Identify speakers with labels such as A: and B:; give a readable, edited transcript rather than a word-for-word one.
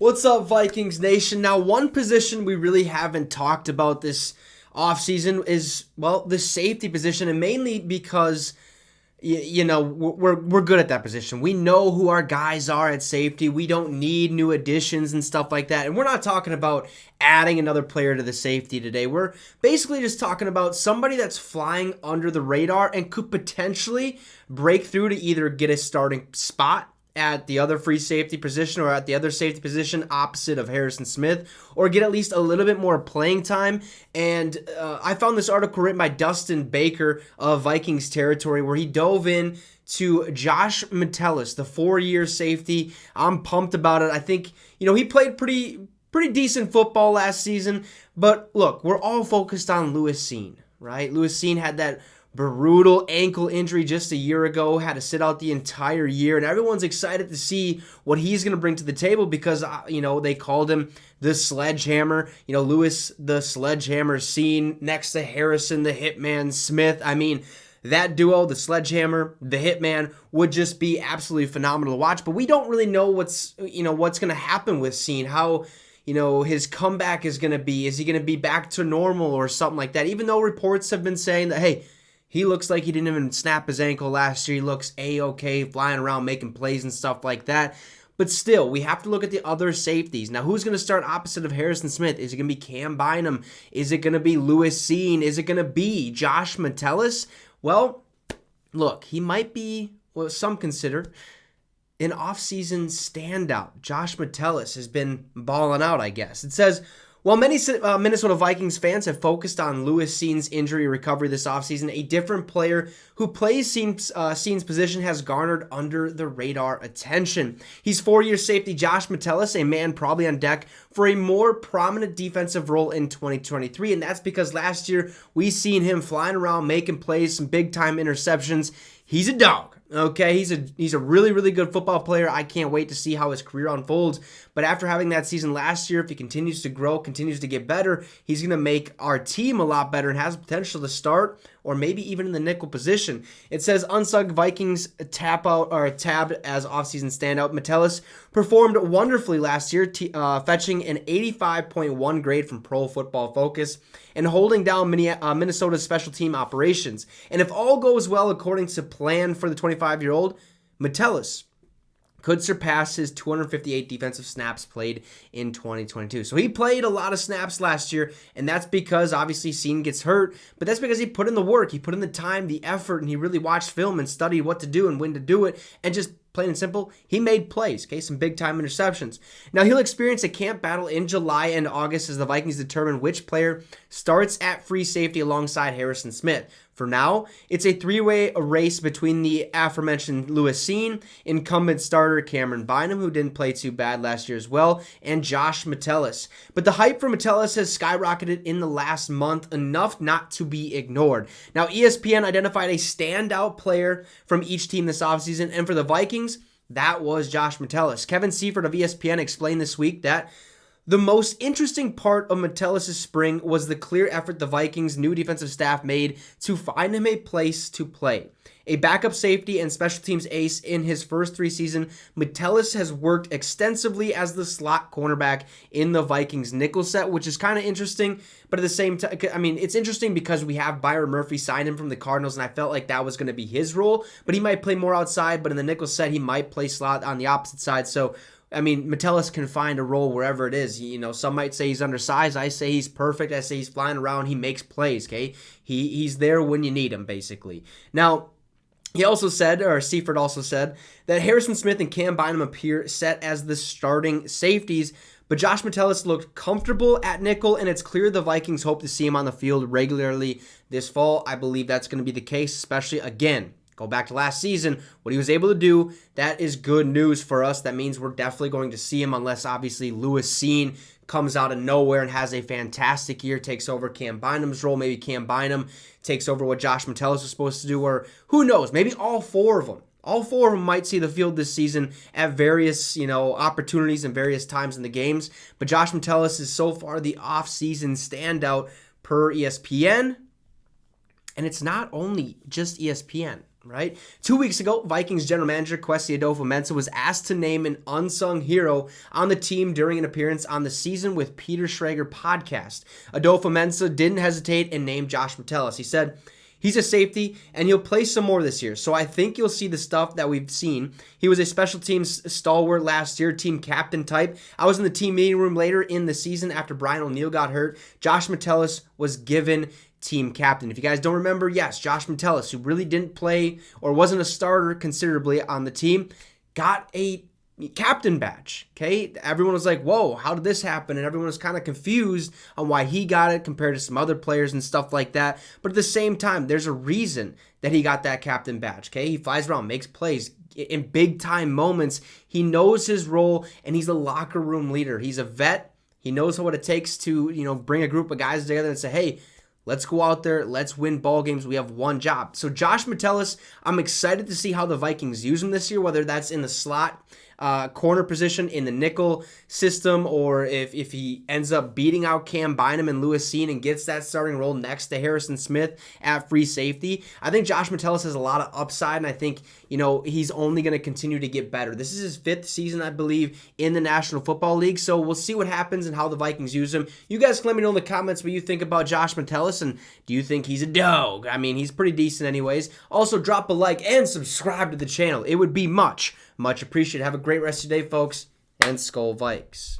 A: What's up, Vikings Nation? Now, one position we really haven't talked about this offseason is, well, the safety position, and mainly because, we're good at that position. We know who our guys are at safety. We don't need new additions and stuff like that. And we're not talking about adding another player to the safety today. We're basically just talking about somebody that's flying under the radar and could potentially break through to either get a starting spot at the other free safety position or at the other safety position opposite of Harrison Smith, or get at least a little bit more playing time. And I found this article written by Dustin Baker of Vikings Territory where he dove in to Josh Metellus, the 4-year safety. I'm pumped about it. I think, he played pretty decent football last season, but look, we're all focused on Lewis Cine, right? Lewis Cine had that brutal ankle injury just a year ago, had to sit out the entire year, and everyone's excited to see what he's going to bring to the table because, they called him the sledgehammer. Lewis, the sledgehammer, Cine next to Harrison, the hitman Smith. I mean, that duo, the sledgehammer, the hitman, would just be absolutely phenomenal to watch, but we don't really know what's going to happen with Cine, how his comeback is going to be. Is he going to be back to normal or something like that? Even though reports have been saying that, hey, he looks like he didn't even snap his ankle last year. He looks A-okay, flying around, making plays and stuff like that. But still, we have to look at the other safeties. Now, who's going to start opposite of Harrison Smith? Is it going to be Cam Bynum? Is it going to be Lewis Cine? Is it going to be Josh Metellus? Well, look, he might be what some consider an offseason standout. Josh Metellus has been balling out, I guess. It says, while many Minnesota Vikings fans have focused on Lewis Cine's injury recovery this offseason, a different player who plays Cine's position has garnered under-the-radar attention. He's 4-year safety Josh Metellus, a man probably on deck for a more prominent defensive role in 2023, and that's because last year we seen him flying around, making plays, some big-time interceptions. He's a dog. Okay, he's a really, really good football player. I can't wait to see how his career unfolds. But after having that season last year, if he continues to grow, continues to get better, he's going to make our team a lot better and has potential to start or maybe even in the nickel position. It says Unsung Vikings tabbed as offseason standout. Metellus performed wonderfully last year, fetching an 85.1 grade from Pro Football Focus and holding down Minnesota's special team operations. And if all goes well according to plan for the 25-year-old, Metellus could surpass his 258 defensive snaps played in 2022. So he played a lot of snaps last year, and that's because obviously Cine gets hurt, but that's because he put in the work, he put in the time, the effort, and he really watched film and studied what to do and when to do it, and just plain and simple, he made plays, okay, some big-time interceptions. Now, he'll experience a camp battle in July and August as the Vikings determine which player starts at free safety alongside Harrison Smith. For now, it's a 3-way race between the aforementioned Lewis Cine, incumbent starter Cameron Bynum, who didn't play too bad last year as well, and Josh Metellus. But the hype for Metellus has skyrocketed in the last month, enough not to be ignored. Now, ESPN identified a standout player from each team this offseason, and for the Vikings, that was Josh Metellus. Kevin Seifert of ESPN explained this week that the most interesting part of Metellus' spring was the clear effort the Vikings' new defensive staff made to find him a place to play. A backup safety and special teams ace in his first 3 seasons, Metellus has worked extensively as the slot cornerback in the Vikings nickel set, which is kind of interesting, but at the same time, it's interesting because we have Byron Murphy signed him from the Cardinals, and I felt like that was going to be his role, but he might play more outside, but in the nickel set, he might play slot on the opposite side, so Metellus can find a role wherever it is. Some might say he's undersized. I say he's perfect. I say he's flying around. He makes plays, okay? He's there when you need him, basically. Now, Seifert also said, that Harrison Smith and Cam Bynum appear set as the starting safeties, but Josh Metellus looked comfortable at nickel, and it's clear the Vikings hope to see him on the field regularly this fall. I believe that's going to be the case, especially, again, go back to last season, what he was able to do, that is good news for us. That means we're definitely going to see him unless, obviously, Lewis Cine comes out of nowhere and has a fantastic year, takes over Cam Bynum's role. Maybe Cam Bynum takes over what Josh Metellus was supposed to do, or who knows, maybe all 4 of them. All 4 of them might see the field this season at various, opportunities and various times in the games. But Josh Metellus is so far the off-season standout per ESPN. And it's not only just ESPN. right? 2 weeks ago, Vikings general manager Kwesi Adofo-Mensah was asked to name an unsung hero on the team during an appearance on the Season with Peter Schrager podcast. Adofo-Mensah didn't hesitate and named Josh Metellus. He said, he's a safety, and he'll play some more this year. So I think you'll see the stuff that we've seen. He was a special teams stalwart last year, team captain type. I was in the team meeting room later in the season after Brian O'Neill got hurt. Josh Metellus was given team captain. If you guys don't remember, yes, Josh Metellus, who really didn't play or wasn't a starter considerably on the team, got a captain badge. Okay, everyone was like, whoa, how did this happen? And everyone was kind of confused on why he got it compared to some other players and stuff like that. But at the same time, there's a reason that he got that captain badge. Okay, he flies around, makes plays in big time moments. He knows his role, and he's a locker room leader. He's a vet. He knows what it takes to bring a group of guys together and say, hey, let's go out there. Let's win ball games. We have one job. So Josh Metellus, I'm excited to see how the Vikings use him this year, whether that's in the slot corner position, in the nickel system, or if he ends up beating out Cam Bynum and Lewis Cine and gets that starting role next to Harrison Smith at free safety. I think Josh Metellus has a lot of upside, and I think he's only going to continue to get better. This is his 5th season, I believe, in the National Football League, so we'll see what happens and how the Vikings use him. You guys can let me know in the comments what you think about Josh Metellus, and do you think he's a dog? I mean, he's pretty decent anyways. Also, drop a like and subscribe to the channel. It would be much appreciated. Have a great rest of your day, folks, and Skol Vikes.